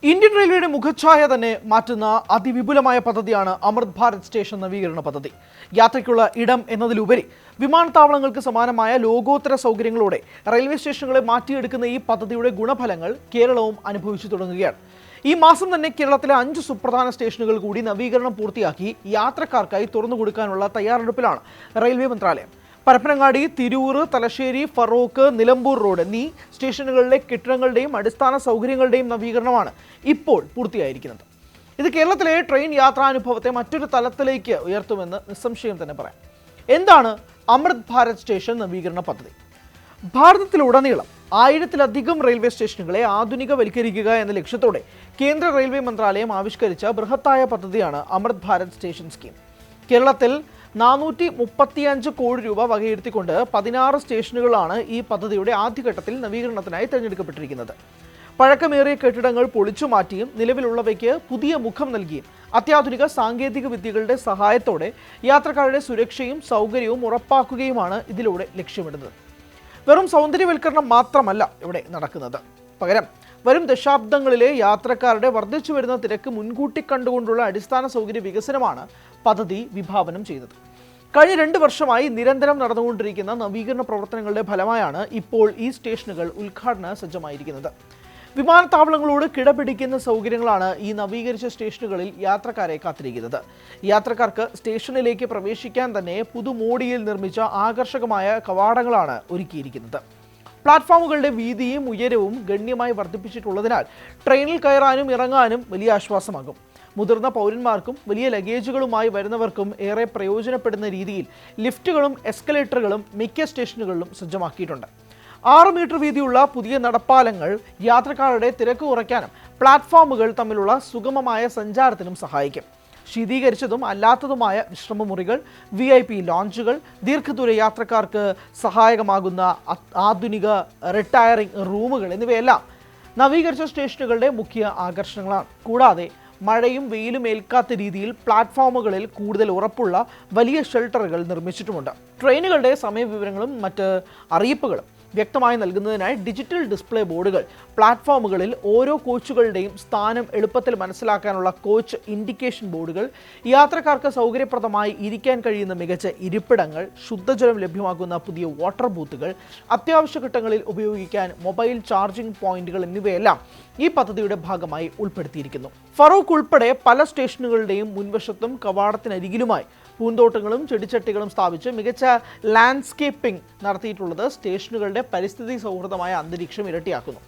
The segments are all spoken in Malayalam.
ഇന്ത്യൻ റെയിൽവേയുടെ മുഖച്ഛായ തന്നെ മാറ്റുന്ന അതിവിപുലമായ പദ്ധതിയാണ് അമൃത് ഭാരത് സ്റ്റേഷൻ നവീകരണ പദ്ധതി. യാത്രയ്ക്കുള്ള ഇടം എന്നതിലുപരി വിമാനത്താവളങ്ങൾക്ക് സമാനമായ ലോകോത്തര സൗകര്യങ്ങളോടെ റെയിൽവേ സ്റ്റേഷനുകളെ മാറ്റിയെടുക്കുന്ന ഈ പദ്ധതിയുടെ ഗുണഫലങ്ങൾ കേരളവും അനുഭവിച്ചു തുടങ്ങുകയാണ്. ഈ മാസം തന്നെ കേരളത്തിലെ 5 സുപ്രധാന സ്റ്റേഷനുകൾ കൂടി നവീകരണം പൂർത്തിയാക്കി യാത്രക്കാർക്കായി തുറന്നുകൊടുക്കാനുള്ള തയ്യാറെടുപ്പിലാണ് റെയിൽവേ മന്ത്രാലയം. പരപ്പനങ്ങാടി, തിരൂർ, തലശ്ശേരി, ഫറോക്ക്, നിലമ്പൂർ റോഡ് എന്നീ സ്റ്റേഷനുകളിലെ കെട്ടിടങ്ങളുടെയും അടിസ്ഥാന സൗകര്യങ്ങളുടെയും നവീകരണമാണ് ഇപ്പോൾ പൂർത്തിയായിരിക്കുന്നത്. ഇത് കേരളത്തിലെ ട്രെയിൻ യാത്രാനുഭവത്തെ മറ്റൊരു തലത്തിലേക്ക് ഉയർത്തുമെന്ന് നിസ്സംശയം തന്നെ പറയാം. എന്താണ് അമൃത് ഭാരത് സ്റ്റേഷൻ നവീകരണ പദ്ധതി? ഭാരതത്തിലുടനീളം 1000-ലധികം റെയിൽവേ സ്റ്റേഷനുകളെ ആധുനികവൽക്കരിക്കുക എന്ന ലക്ഷ്യത്തോടെ കേന്ദ്ര റെയിൽവേ മന്ത്രാലയം ആവിഷ്കരിച്ച ബൃഹത്തായ പദ്ധതിയാണ് അമൃത് ഭാരത് സ്റ്റേഷൻ സ്കീം. കേരളത്തിൽ 435 കോടി രൂപ വകയിരുത്തിക്കൊണ്ട് 16 സ്റ്റേഷനുകളാണ് ഈ പദ്ധതിയുടെ ആദ്യഘട്ടത്തിൽ നവീകരണത്തിനായി തിരഞ്ഞെടുക്കപ്പെട്ടിരിക്കുന്നത്. പഴക്കമേറിയ കെട്ടിടങ്ങൾ പൊളിച്ചു മാറ്റിയും നിലവിലുള്ളവയ്ക്ക് പുതിയ മുഖം നൽകിയും അത്യാധുനിക സാങ്കേതിക വിദ്യകളുടെ സഹായത്തോടെ യാത്രക്കാരുടെ സുരക്ഷയും സൗകര്യവും ഉറപ്പാക്കുകയുമാണ് ഇതിലൂടെ ലക്ഷ്യമിടുന്നത്. വെറും സൗന്ദര്യവൽക്കരണം മാത്രമല്ല ഇവിടെ നടക്കുന്നത്. പകരം വരും ദശാബ്ദങ്ങളിലെ യാത്രക്കാരുടെ വർദ്ധിച്ചു വരുന്ന തിരക്ക് മുൻകൂട്ടി കണ്ടുകൊണ്ടുള്ള അടിസ്ഥാന സൗകര്യ വികസനമാണ് പദ്ധതി വിഭാവനം ചെയ്തത്. കഴിഞ്ഞ 2 വർഷമായി നിരന്തരം നടന്നുകൊണ്ടിരിക്കുന്ന നവീകരണ പ്രവർത്തനങ്ങളുടെ ഫലമായാണ് ഇപ്പോൾ ഈ സ്റ്റേഷനുകൾ ഉദ്ഘാടന സജ്ജമായിരിക്കുന്നത്. വിമാനത്താവളങ്ങളോട് കിടപിടിക്കുന്ന സൗകര്യങ്ങളാണ് ഈ നവീകരിച്ച സ്റ്റേഷനുകളിൽ യാത്രക്കാരെ കാത്തിരിക്കുന്നത്. യാത്രക്കാർക്ക് സ്റ്റേഷനിലേക്ക് പ്രവേശിക്കാൻ തന്നെ പുതുമോടിയിൽ നിർമ്മിച്ച ആകർഷകമായ കവാടങ്ങളാണ് ഒരുക്കിയിരിക്കുന്നത്. പ്ലാറ്റ്ഫോമുകളുടെ വീതിയും ഉയരവും ഗണ്യമായി വർദ്ധിപ്പിച്ചിട്ടുള്ളതിനാൽ ട്രെയിനിൽ കയറാനും ഇറങ്ങാനും വലിയ ആശ്വാസമാകും. മുതിർന്ന പൗരന്മാർക്കും വലിയ ലഗേജുകളുമായി വരുന്നവർക്കും ഏറെ പ്രയോജനപ്പെടുന്ന രീതിയിൽ ലിഫ്റ്റുകളും എസ്കലേറ്ററുകളും മിക്ക സ്റ്റേഷനുകളിലും സജ്ജമാക്കിയിട്ടുണ്ട്. 6 മീറ്റർ വീതിയുള്ള പുതിയ നടപ്പാലങ്ങൾ യാത്രക്കാരുടെ തിരക്ക് കുറയ്ക്കാനും പ്ലാറ്റ്ഫോമുകൾ തമ്മിലുള്ള സുഗമമായ സഞ്ചാരത്തിനും സഹായിക്കും. ശീതീകരിച്ചതും അല്ലാത്തതുമായ വിശ്രമമുറികൾ, VIP ലോഞ്ചുകൾ, ദീർഘദൂര യാത്രക്കാർക്ക് സഹായകമാകുന്ന ആധുനിക റിട്ടയറിംഗ് റൂമുകൾ എന്നിവയെല്ലാം നവീകരിച്ച സ്റ്റേഷനുകളുടെ മുഖ്യ ആകർഷണങ്ങളാണ്. കൂടാതെ മഴയും വെയിലും ഏൽക്കാത്ത രീതിയിൽ പ്ലാറ്റ്ഫോമുകളിൽ കൂടുതൽ ഉറപ്പുള്ള വലിയ ഷെൽട്ടറുകൾ നിർമ്മിച്ചിട്ടുമുണ്ട്. ട്രെയിനുകളുടെ സമയവിവരങ്ങളും മറ്റ് അറിയിപ്പുകളും വ്യക്തമായി നൽകുന്നതിനായി ഡിജിറ്റൽ ഡിസ്പ്ലേ ബോർഡുകൾ, പ്ലാറ്റ്ഫോമുകളിൽ ഓരോ കോച്ചുകളുടെയും സ്ഥാനം എളുപ്പത്തിൽ മനസ്സിലാക്കാനുള്ള കോച്ച് ഇൻഡിക്കേഷൻ ബോർഡുകൾ, യാത്രക്കാർക്ക് സൗകര്യപ്രദമായി ഇരിക്കാൻ കഴിയുന്ന മികച്ച ഇരിപ്പിടങ്ങൾ, ശുദ്ധജലം ലഭ്യമാക്കുന്ന പുതിയ വാട്ടർ ബൂത്തുകൾ, അത്യാവശ്യ ഘട്ടങ്ങളിൽ ഉപയോഗിക്കാൻ മൊബൈൽ ചാർജിംഗ് പോയിന്റുകൾ എന്നിവയെല്ലാം ഈ പദ്ധതിയുടെ ഭാഗമായി ഉൾപ്പെടുത്തിയിരിക്കുന്നു. ഫറൂഖ് ഉൾപ്പെടെ പല സ്റ്റേഷനുകളുടെയും മുൻവശത്തും കവാടത്തിനരികിലുമായി പൂന്തോട്ടങ്ങളും ചെടിച്ചട്ടികളും സ്ഥാപിച്ച് മികച്ച ലാൻഡ്സ്കേപ്പിംഗ് നടത്തിയിട്ടുള്ളത് സ്റ്റേഷനുകളുടെ പരിസ്ഥിതി സൗഹൃദമായ അന്തരീക്ഷം ഇരട്ടിയാക്കുന്നു.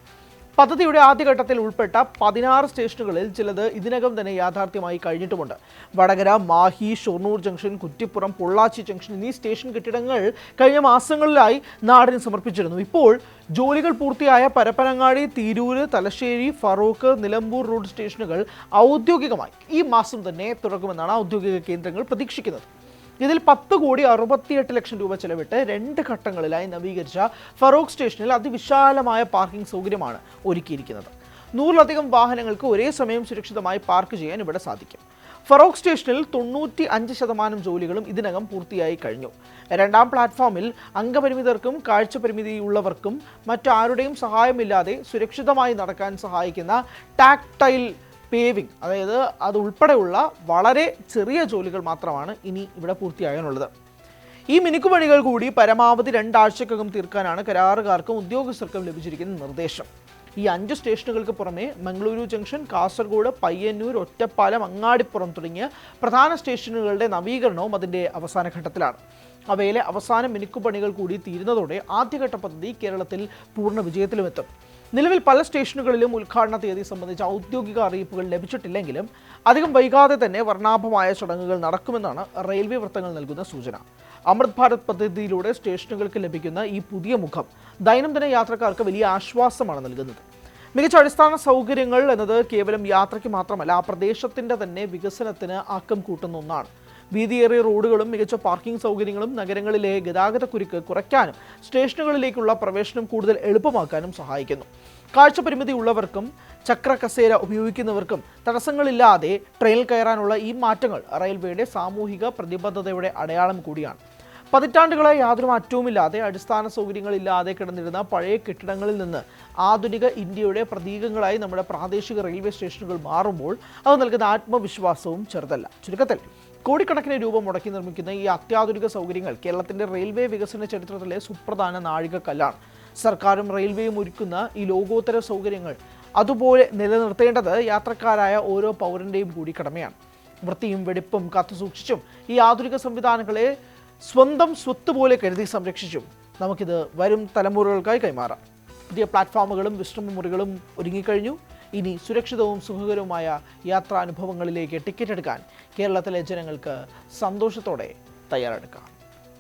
പദ്ധതിയുടെ ആദ്യഘട്ടത്തിൽ ഉൾപ്പെട്ട 16 സ്റ്റേഷനുകളിൽ ചിലത് ഇതിനകം തന്നെ യാഥാർത്ഥ്യമായി കഴിഞ്ഞിട്ടുമുണ്ട്. വടകര, മാഹി, ഷൊർണൂർ ജംഗ്ഷൻ, കുറ്റിപ്പുറം, പൊള്ളാച്ചി ജംഗ്ഷൻ എന്നീ സ്റ്റേഷൻ കെട്ടിടങ്ങൾ കഴിഞ്ഞ മാസങ്ങളിലായി നാടിന് സമർപ്പിച്ചിരുന്നു. ഇപ്പോൾ ജോലികൾ പൂർത്തിയായ പരപ്പനങ്ങാടി, തിരൂർ, തലശ്ശേരി, ഫറോക്ക്, നിലമ്പൂർ റോഡ് സ്റ്റേഷനുകൾ ഔദ്യോഗികമായി ഈ മാസം തന്നെ തുറക്കുമെന്നാണ് ഔദ്യോഗിക കേന്ദ്രങ്ങൾ പ്രതീക്ഷിക്കുന്നത്. ഇതിൽ 10,68,00,000 രൂപ ചെലവിട്ട് 2 ഘട്ടങ്ങളിലായി നവീകരിച്ച ഫറോക്ക് സ്റ്റേഷനിൽ അതിവിശാലമായ പാർക്കിംഗ് സൗകര്യമാണ് ഒരുക്കിയിരിക്കുന്നത്. 100-ലധികം വാഹനങ്ങൾക്ക് ഒരേ സമയം സുരക്ഷിതമായി പാർക്ക് ചെയ്യാൻ ഇവിടെ സാധിക്കും. ഫറോക്ക് സ്റ്റേഷനിൽ 95% ജോലികളും ഇതിനകം പൂർത്തിയായി കഴിഞ്ഞു. 2ാം പ്ലാറ്റ്ഫോമിൽ അംഗപരിമിതർക്കും കാഴ്ചപരിമിതിയുള്ളവർക്കും മറ്റാരുടെയും സഹായമില്ലാതെ സുരക്ഷിതമായി നടക്കാൻ സഹായിക്കുന്ന ടാക്ടൈൽ പേവിംഗ്, അതായത് അതുൾപ്പെടെയുള്ള വളരെ ചെറിയ ജോലികൾ മാത്രമാണ് ഇനി ഇവിടെ പൂർത്തിയാകാനുള്ളത്. ഈ മിനുക്കുപണികൾ കൂടി പരമാവധി 2 ആഴ്ചക്കകം തീർക്കാനാണ് കരാറുകാർക്കും ഉദ്യോഗസ്ഥർക്കും ലഭിച്ചിരിക്കുന്ന നിർദ്ദേശം. ഈ 5 സ്റ്റേഷനുകൾക്ക് പുറമെ മംഗളൂരു ജംഗ്ഷൻ, കാസർഗോഡ്, പയ്യന്നൂർ, ഒറ്റപ്പാലം, അങ്ങാടിപ്പുറം തുടങ്ങിയ പ്രധാന സ്റ്റേഷനുകളുടെ നവീകരണവും അതിൻ്റെ അവസാന ഘട്ടത്തിലാണ്. അവയിലെ അവസാന മിനുക്കുപണികൾ കൂടി തീരുന്നതോടെ ആദ്യഘട്ട പദ്ധതി കേരളത്തിൽ പൂർണ്ണ വിജയത്തിലുമെത്തും. നിലവിൽ പല സ്റ്റേഷനുകളിലും ഉദ്ഘാടന തീയതി സംബന്ധിച്ച ഔദ്യോഗിക അറിയിപ്പുകൾ ലഭിച്ചിട്ടില്ലെങ്കിലും അധികം വൈകാതെ തന്നെ വർണ്ണാഭമായ ചടങ്ങുകൾ നടക്കുമെന്നാണ് റെയിൽവേ വൃത്തങ്ങൾ നൽകുന്ന സൂചന. അമൃത് ഭാരത് പദ്ധതിയിലൂടെ സ്റ്റേഷനുകൾക്ക് ലഭിക്കുന്ന ഈ പുതിയ മുഖം ദൈനംദിന യാത്രക്കാർക്ക് വലിയ ആശ്വാസമാണ് നൽകുന്നത്. മികച്ച അടിസ്ഥാന സൗകര്യങ്ങൾ എന്നത് കേവലം യാത്രയ്ക്ക് മാത്രമല്ല, ആ പ്രദേശത്തിൻ്റെ തന്നെ വികസനത്തിന് ആക്കം കൂട്ടുന്ന ഒന്നാണ്. വീതിയേറിയ റോഡുകളും മികച്ച പാർക്കിംഗ് സൗകര്യങ്ങളും നഗരങ്ങളിലെ ഗതാഗതക്കുരുക്ക് കുറയ്ക്കാനും സ്റ്റേഷനുകളിലേക്കുള്ള പ്രവേശനം കൂടുതൽ എളുപ്പമാക്കാനും സഹായിക്കുന്നു. കാഴ്ചപരിമിതി ഉള്ളവർക്കും ചക്ര കസേര ഉപയോഗിക്കുന്നവർക്കും തടസ്സങ്ങളില്ലാതെ ട്രെയിനിൽ കയറാനുള്ള ഈ മാറ്റങ്ങൾ റെയിൽവേയുടെ സാമൂഹിക പ്രതിബദ്ധതയുടെ അടയാളം കൂടിയാണ്. പതിറ്റാണ്ടുകളായി യാതൊരു മാറ്റവുമില്ലാതെ അടിസ്ഥാന സൗകര്യങ്ങളില്ലാതെ കിടന്നിരുന്ന പഴയ കെട്ടിടങ്ങളിൽ നിന്ന് ആധുനിക ഇന്ത്യയുടെ പ്രതീകങ്ങളായി നമ്മുടെ പ്രാദേശിക റെയിൽവേ സ്റ്റേഷനുകൾ മാറുമ്പോൾ അത് നൽകുന്ന ആത്മവിശ്വാസവും ചെറുതല്ല. ചുരുക്കത്തിൽ കോടിക്കണക്കിന് രൂപ മുടക്കി നിർമ്മിക്കുന്ന ഈ അത്യാധുനിക സൗകര്യങ്ങൾ കേരളത്തിന്റെ റെയിൽവേ വികസന ചരിത്രത്തിലെ സുപ്രധാന നാഴികക്കല്ലാണ്. സർക്കാരും റെയിൽവേയും ഒരുക്കുന്ന ഈ ലോകോത്തര സൗകര്യങ്ങൾ അതുപോലെ നിലനിർത്തേണ്ടത് യാത്രക്കാരായ ഓരോ പൗരന്റെയും കൂടി കടമയാണ്. വൃത്തിയും വെടിപ്പും കാത്തുസൂക്ഷിച്ചും ഈ ആധുനിക സംവിധാനങ്ങളെ സ്വന്തം സ്വത്ത് പോലെ കരുതി സംരക്ഷിച്ചും നമുക്കിത് വരും തലമുറകൾക്കായി കൈമാറാം. പുതിയ പ്ലാറ്റ്ഫോമുകളും വിശ്രമമുറികളും ഒരുങ്ങിക്കഴിഞ്ഞു. ഇനി സുരക്ഷിതവും സുഖകരവുമായ യാത്രാനുഭവങ്ങളിലേക്ക് ടിക്കറ്റ് എടുക്കാൻ കേരളത്തിലെ ജനങ്ങൾക്ക് സന്തോഷത്തോടെ തയ്യാറെടുക്കാം.